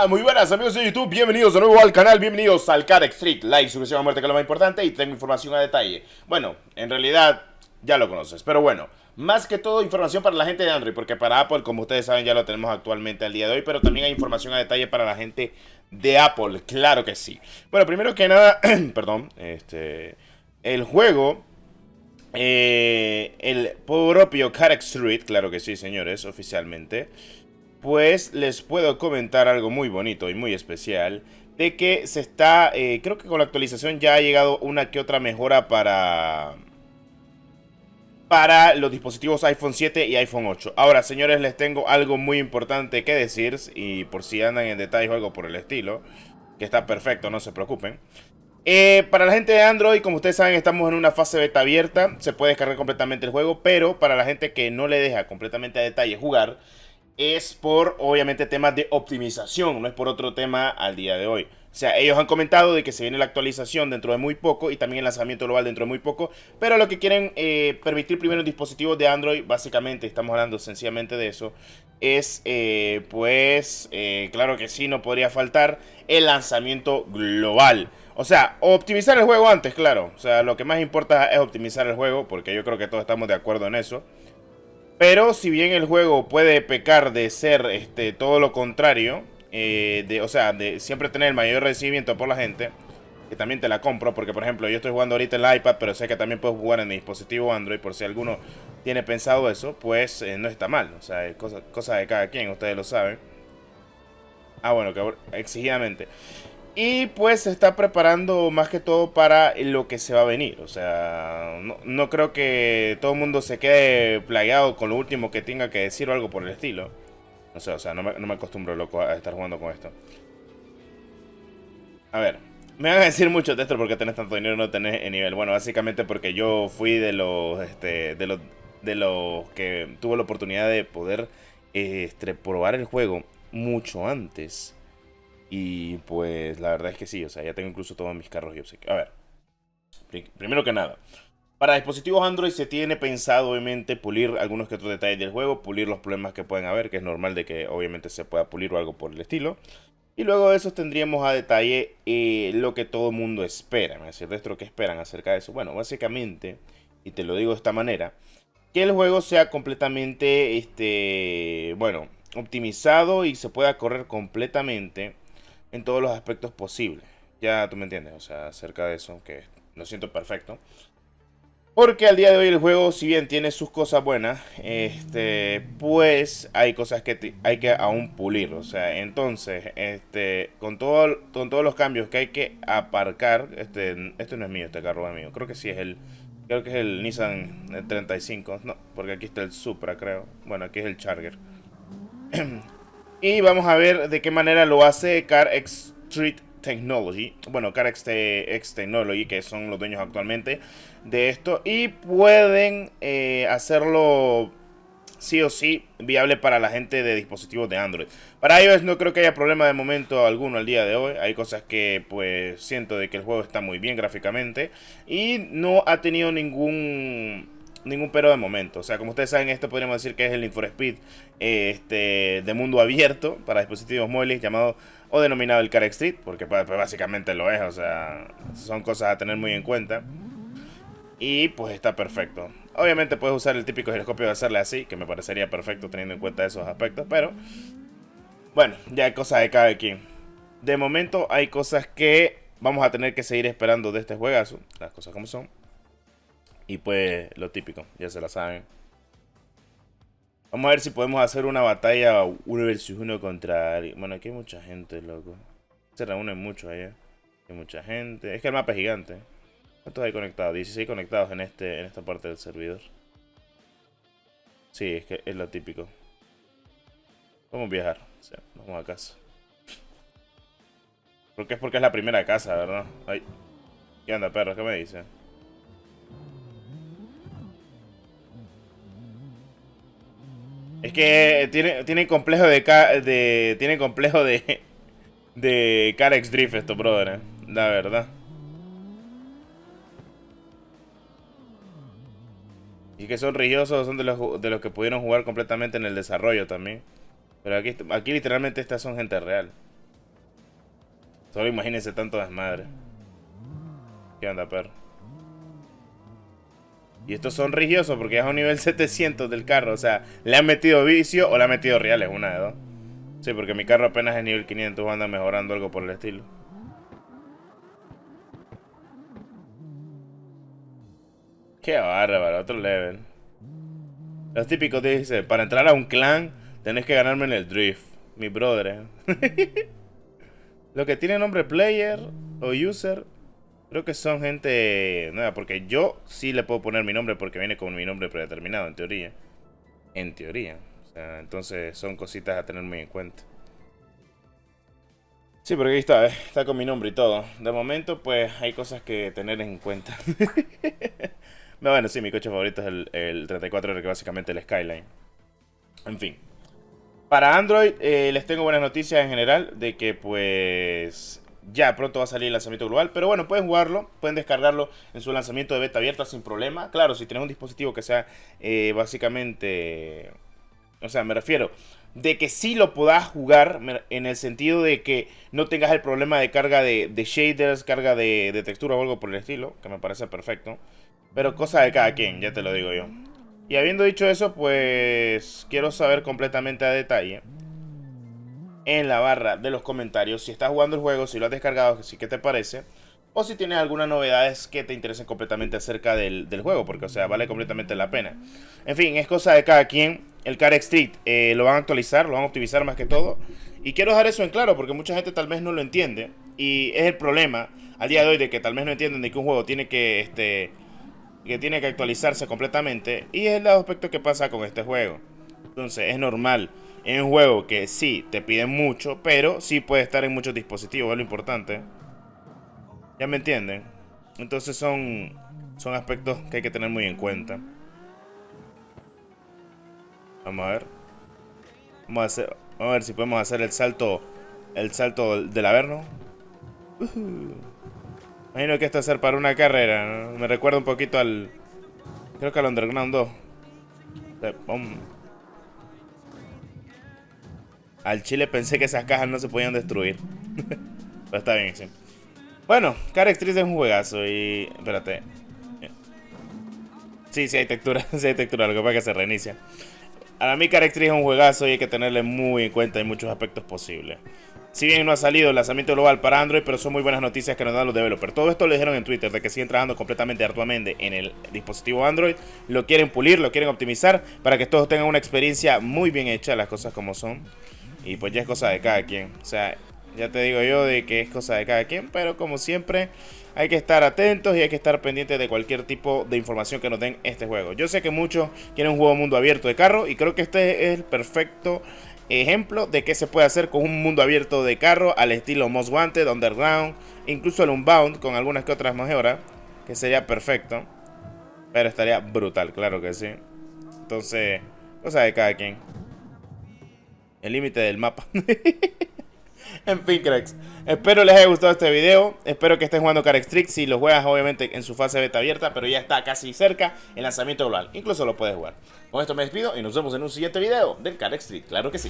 Hola, muy buenas amigos de YouTube, bienvenidos de nuevo al canal, bienvenidos al Carex Street. Like, suscripción a muerte que es lo más importante y tengo información a detalle. Bueno, en realidad ya lo conoces, pero bueno, más que todo información para la gente de Android, porque para Apple, como ustedes saben, ya lo tenemos actualmente al día de hoy, pero también hay información a detalle para la gente de Apple, claro que sí. Bueno, primero que nada, perdón, el juego... el propio Carex Street, claro que sí, señores, oficialmente. Pues les puedo comentar algo muy bonito y muy especial. De que se está, creo que con la actualización ya ha llegado una que otra mejora para los dispositivos iPhone 7 y iPhone 8. Ahora, señores, les tengo algo muy importante que decir. Y por si andan en detalle o algo por el estilo, que está perfecto, no se preocupen. Para la gente de Android, como ustedes saben, estamos en una fase beta abierta. Se puede descargar completamente el juego, pero para la gente que no le deja completamente a detalle jugar, es por, obviamente, temas de optimización, no es por otro tema al día de hoy. O sea, ellos han comentado de que se viene la actualización dentro de muy poco y también el lanzamiento global dentro de muy poco, pero lo que quieren permitir primero en dispositivos de Android, básicamente, estamos hablando sencillamente de eso, es, claro que sí, no podría faltar el lanzamiento global. O sea, optimizar el juego antes, claro. O sea, lo que más importa es optimizar el juego, porque yo creo que todos estamos de acuerdo en eso. Pero si bien el juego puede pecar de ser todo lo contrario, o sea, de siempre tener el mayor recibimiento por la gente, que también te la compro, porque por ejemplo yo estoy jugando ahorita en el iPad, pero sé que también puedo jugar en mi dispositivo Android, por si alguno tiene pensado eso, pues no está mal, o sea, es cosa de cada quien, ustedes lo saben. Ah, bueno, que exigidamente. Y pues se está preparando más que todo para lo que se va a venir. O sea, no creo que todo el mundo se quede plagueado con lo último que tenga que decir o algo por el estilo. No sé, o sea, no me acostumbro, loco, a estar jugando con esto. A ver, me van a decir mucho de esto porque tenés tanto dinero y no tenés el nivel. Bueno, básicamente porque yo fui de los que tuvo la oportunidad de poder probar el juego mucho antes. Y pues la verdad es que sí, o sea, ya tengo incluso todos mis carros y obsequios. A ver, primero que nada, para dispositivos Android se tiene pensado obviamente pulir algunos que otros detalles del juego, pulir los problemas que pueden haber, que es normal de que obviamente se pueda pulir o algo por el estilo. Y luego de eso tendríamos a detalle lo que todo el mundo espera, es decir, de esto que esperan acerca de eso. Bueno, básicamente, y te lo digo de esta manera, que el juego sea completamente, bueno, optimizado y se pueda correr completamente en todos los aspectos posibles. Ya tú me entiendes, o sea, acerca de eso, que lo siento perfecto. Porque al día de hoy el juego, si bien tiene sus cosas buenas, pues hay cosas que hay que aún pulir. O sea, entonces, con todos los cambios que hay que aparcar, este no es mío, este carro es mío. Creo que es el Nissan 35, no, porque aquí está el Supra, creo. Bueno, aquí es el Charger. Y vamos a ver de qué manera lo hace CarX Street Technology. Bueno, CarX Technology, que son los dueños actualmente de esto. Y pueden hacerlo sí o sí viable para la gente de dispositivos de Android. Para iOS no creo que haya problema de momento alguno al día de hoy. Hay cosas que pues siento de que el juego está muy bien gráficamente. Y no ha tenido ningún pero de momento. O sea, como ustedes saben, esto podríamos decir que es el Need for Speed de mundo abierto para dispositivos móviles llamado o denominado el Car Street, porque pues, básicamente lo es. O sea, son cosas a tener muy en cuenta. Y pues está perfecto. Obviamente puedes usar el típico giroscopio de hacerle así, que me parecería perfecto teniendo en cuenta esos aspectos, pero bueno, ya hay cosas de cada quien. De momento hay cosas que vamos a tener que seguir esperando de este juegazo, las cosas como son. Y pues lo típico, ya se la saben. Vamos a ver si podemos hacer una batalla 1 vs 1 contra... Bueno, aquí hay mucha gente, loco. Se reúnen mucho allá. Hay mucha gente. Es que el mapa es gigante. ¿Cuántos hay conectados? 16 conectados en esta parte del servidor. Sí, es que es lo típico. Vamos a viajar. O sea, vamos a casa. Porque es la primera casa, ¿verdad? Ay. ¿Qué onda, perro? ¿Qué me dice? Es que tiene complejo tiene complejo de Carex Drift estos brother, la verdad. Y que son religiosos, son de los que pudieron jugar completamente en el desarrollo también. Pero aquí literalmente estas son gente real. Solo imagínense tanto desmadre. ¿Qué onda, perro? Y estos son religiosos porque es a un nivel 700 del carro. O sea, le han metido vicio o le han metido reales, una de dos. Sí, porque mi carro apenas es nivel 500, anda mejorando algo por el estilo. Qué bárbaro, otro level. Los típicos dice, para entrar a un clan tenés que ganarme en el drift. Mi brother. Lo que tiene nombre player o user, creo que son gente nueva. Porque yo sí le puedo poner mi nombre porque viene con mi nombre predeterminado, en teoría. En teoría. O sea, entonces son cositas a tener muy en cuenta. Sí, porque ahí está, está con mi nombre y todo. De momento, pues hay cosas que tener en cuenta. No, bueno, sí, mi coche favorito es el 34R, que básicamente el Skyline. En fin. Para Android, les tengo buenas noticias en general, de que pues ya pronto va a salir el lanzamiento global. Pero bueno, pueden jugarlo, pueden descargarlo en su lanzamiento de beta abierta sin problema. Claro, si tienes un dispositivo que sea básicamente... O sea, me refiero de que sí lo puedas jugar en el sentido de que no tengas el problema de carga de shaders, carga de textura o algo por el estilo, que me parece perfecto. Pero cosa de cada quien, ya te lo digo yo. Y habiendo dicho eso, pues quiero saber completamente a detalle en la barra de los comentarios si estás jugando el juego, si lo has descargado, si qué te parece, o si tienes algunas novedades que te interesen completamente acerca del juego, porque o sea, vale completamente la pena. En fin, es cosa de cada quien. El Car Street lo van a actualizar, lo van a optimizar más que todo. Y quiero dejar eso en claro porque mucha gente tal vez no lo entiende. Y es el problema al día de hoy de que tal vez no entienden de que un juego tiene que tiene que actualizarse completamente. Y es el aspecto que pasa con este juego. Entonces es normal. Es un juego que sí te piden mucho, pero sí puede estar en muchos dispositivos, es lo importante. ¿Ya me entienden? Entonces son aspectos que hay que tener muy en cuenta. Vamos a ver. Vamos a ver si podemos hacer el salto del Averno. Imagino que esto es hacer para una carrera, ¿no? Me recuerda un poquito al... Creo que al Underground 2. Al chile pensé que esas cajas no se podían destruir. Pero está bien, sí. Bueno, Car Extreme es un juegazo y... Espérate. Sí, sí hay textura, sí hay textura, lo que pasa es que se reinicia. Para mí Car Extreme es un juegazo y hay que tenerle muy en cuenta en muchos aspectos posibles. Si bien no ha salido el lanzamiento global para Android, pero son muy buenas noticias que nos dan los developers. Todo esto lo dijeron en Twitter, de que siguen trabajando completamente arduamente en el dispositivo Android. Lo quieren pulir, lo quieren optimizar para que todos tengan una experiencia muy bien hecha, las cosas como son. Y pues ya es cosa de cada quien. O sea, ya te digo yo de que es cosa de cada quien, pero como siempre hay que estar atentos y hay que estar pendientes de cualquier tipo de información que nos den este juego. Yo sé que muchos quieren un juego mundo abierto de carro y creo que este es el perfecto ejemplo de qué se puede hacer con un mundo abierto de carro al estilo Most Wanted, Underground, incluso el Unbound con algunas que otras mejoras, que sería perfecto. Pero estaría brutal, claro que sí. Entonces, cosa de cada quien. El límite del mapa. En fin, cracks, espero les haya gustado este video. Espero que estén jugando Car Street. Si lo juegas obviamente en su fase beta abierta, pero ya está casi cerca el lanzamiento global. Incluso lo puedes jugar. Con esto me despido y nos vemos en un siguiente video del Car Street. Claro que sí.